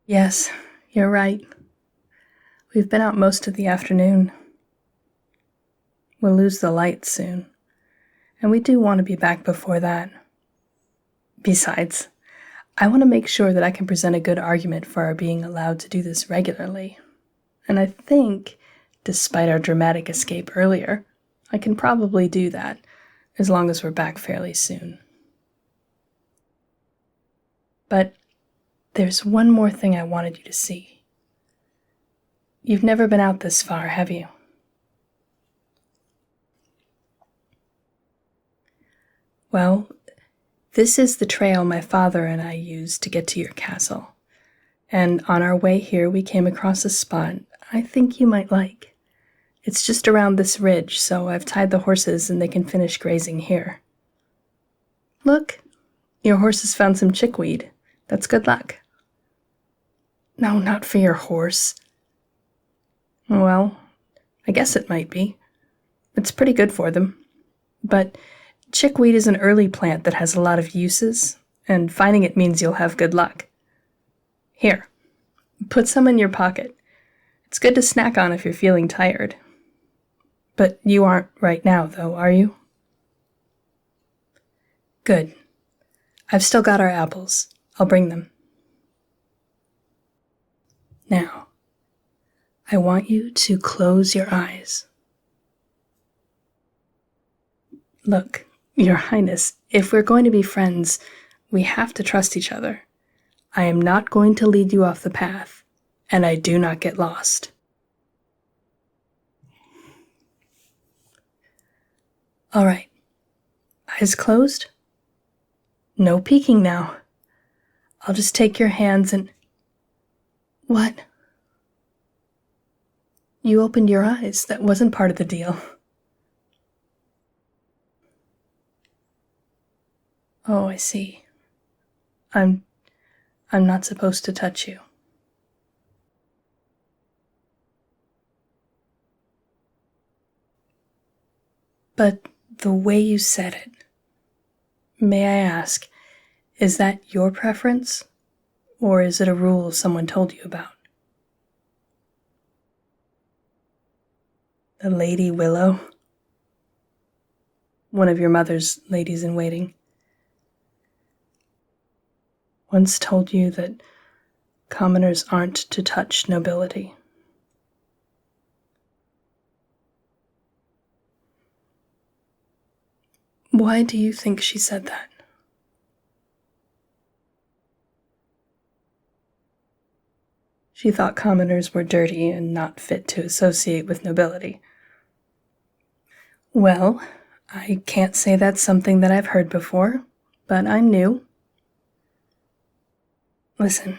Yes, you're right. We've been out most of the afternoon. We'll lose the light soon, and we do want to be back before that. Besides, I want to make sure that I can present a good argument for our being allowed to do this regularly. And I think, despite our dramatic escape earlier, I can probably do that, as long as we're back fairly soon. But there's one more thing I wanted you to see. You've never been out this far, have you? Well, this is the trail my father and I used to get to your castle. And on our way here, we came across a spot I think you might like. It's just around this ridge, so I've tied the horses and they can finish grazing here. Look, your horses found some chickweed. That's good luck. No, not for your horse. Well, I guess it might be. It's pretty good for them. But chickweed is an early plant that has a lot of uses, and finding it means you'll have good luck. Here, put some in your pocket. It's good to snack on if you're feeling tired. But you aren't right now, though, are you? Good. I've still got our apples. I'll bring them. Now, I want you to close your eyes. Look, Your Highness, if we're going to be friends, we have to trust each other. I am not going to lead you off the path, and I do not get lost. All right. Eyes closed? No peeking now. I'll just take your hands and... What? You opened your eyes. That wasn't part of the deal. Oh, I see. I'm not supposed to touch you. But the way you said it, may I ask, is that your preference, or is it a rule someone told you about? The Lady Willow? One of your mother's ladies-in-waiting. Once told you that commoners aren't to touch nobility. Why do you think she said that? She thought commoners were dirty and not fit to associate with nobility. Well, I can't say that's something that I've heard before, but I'm new. Listen,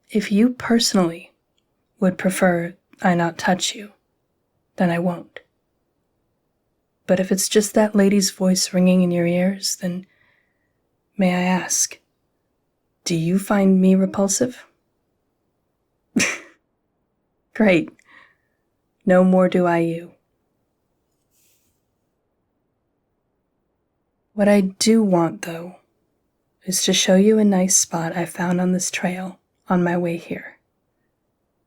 if you personally would prefer I not touch you, then I won't. But if it's just that lady's voice ringing in your ears, then may I ask, do you find me repulsive? Great. No more do I you. What I do want, though, is to show you a nice spot I found on this trail on my way here.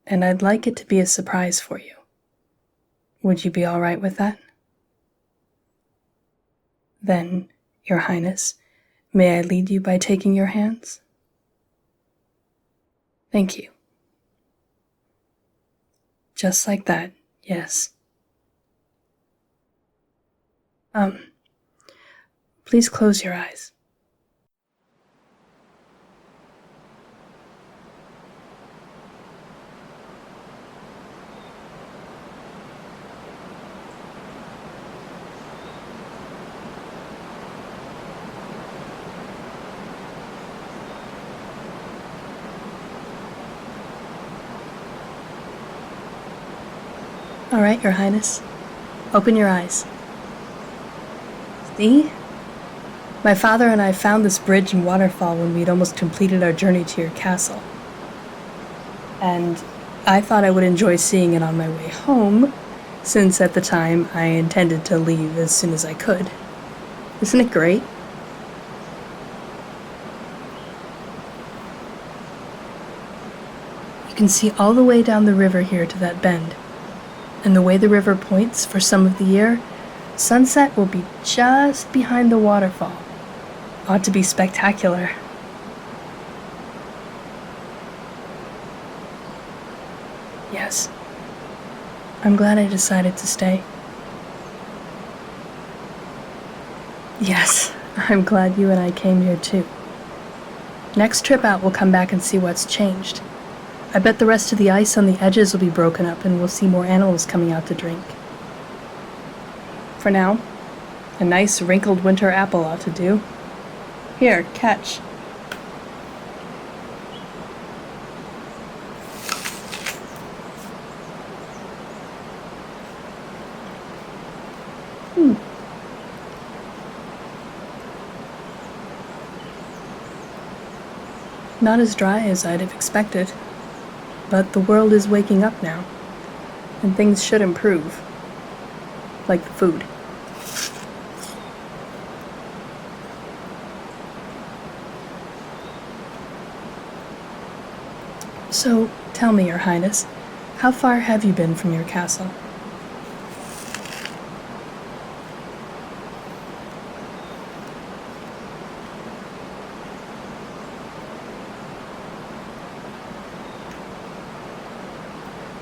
And I'd like it to be a surprise for you. Would you be all right with that? Then, Your Highness, may I lead you by taking your hands? Thank you. Just like that, yes. Please close your eyes. All right, Your Highness. Open your eyes. See? My father and I found this bridge and waterfall when we'd almost completed our journey to your castle. And I thought I would enjoy seeing it on my way home, since at the time I intended to leave as soon as I could. Isn't it great? can see all the way down the river here to that bend. And the way the river points for some of the year, sunset will be just behind the waterfall. Ought to be spectacular. Yes. I'm glad I decided to stay. Yes, I'm glad you and I came here too. Next trip out, we'll come back and see what's changed. I bet the rest of the ice on the edges will be broken up and we'll see more animals coming out to drink. For now, a nice wrinkled winter apple ought to do. Here, catch. Not as dry as I'd have expected, but the world is waking up now, and things should improve, like the food. So, tell me, Your Highness, how far have you been from your castle?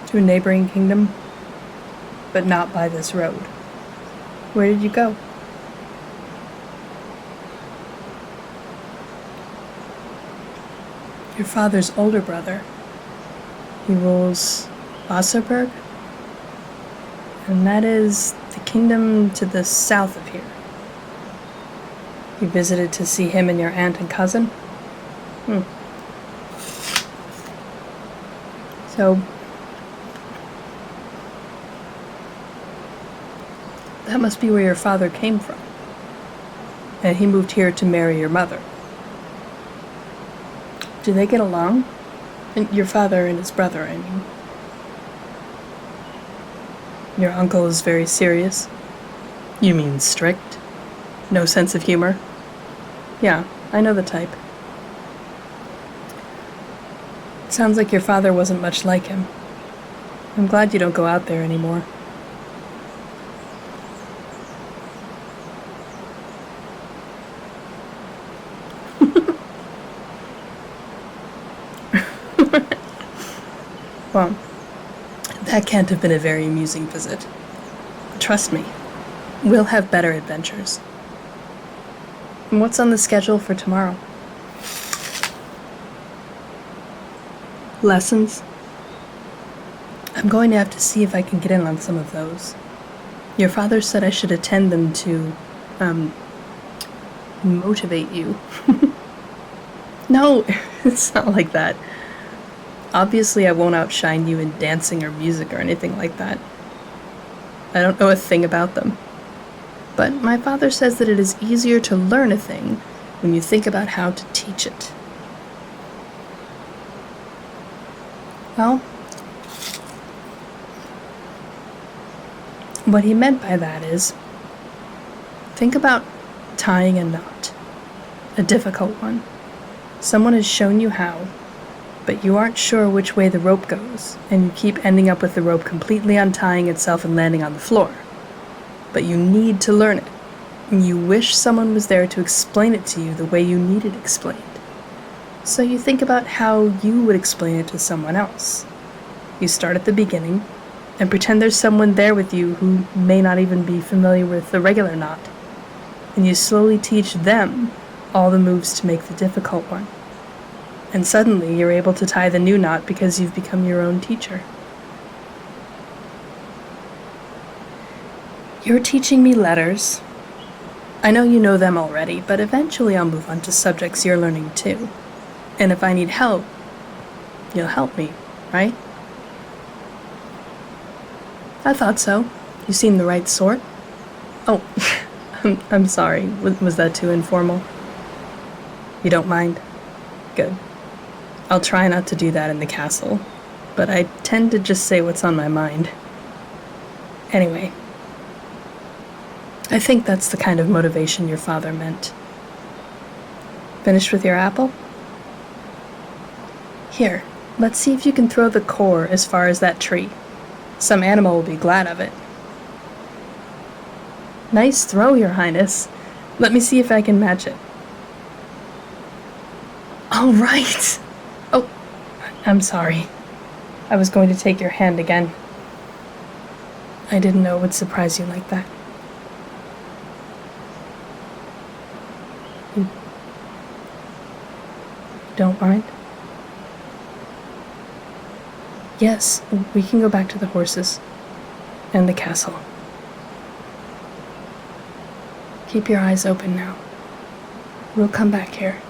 To a neighboring kingdom, but not by this road. Where did you go? Your father's older brother. He rules Wasserburg, and that is the kingdom to the south of here. You visited to see him and your aunt and cousin? So, that must be where your father came from. And he moved here to marry your mother. Do they get along? And your father and his brother, I mean. Your uncle is very serious? You mean strict? No sense of humor? Yeah, I know the type. It sounds like your father wasn't much like him. I'm glad you don't go out there anymore. Well, that can't have been a very amusing visit. Trust me, we'll have better adventures. And what's on the schedule for tomorrow? Lessons? I'm going to have to see if I can get in on some of those. Your father said I should attend them to, motivate you. No, it's not like that. Obviously, I won't outshine you in dancing or music or anything like that. I don't know a thing about them. But my father says that it is easier to learn a thing when you think about how to teach it. Well, what he meant by that is, think about tying a knot, a difficult one. Someone has shown you how, but you aren't sure which way the rope goes, and you keep ending up with the rope completely untying itself and landing on the floor. But you need to learn it, and you wish someone was there to explain it to you the way you need it explained. So you think about how you would explain it to someone else. You start at the beginning, and pretend there's someone there with you who may not even be familiar with the regular knot, and you slowly teach them all the moves to make the difficult one. And suddenly you're able to tie the new knot because you've become your own teacher. You're teaching me letters. I know you know them already, but eventually I'll move on to subjects you're learning too. And if I need help, you'll help me, right? I thought so. You seem the right sort. Oh, I'm sorry. Was that too informal? You don't mind? Good. I'll try not to do that in the castle, but I tend to just say what's on my mind. Anyway, I think that's the kind of motivation your father meant. Finished with your apple? Here, Let's see if you can throw the core as far as that tree. Some animal will be glad of it. Nice throw, Your Highness. Let me see if I can match it. All right! Oh, I'm sorry. I was going to take your hand again. I didn't know it would surprise you like that. You don't mind? Yes, we can go back to the horses and the castle. Keep your eyes open now. We'll come back here.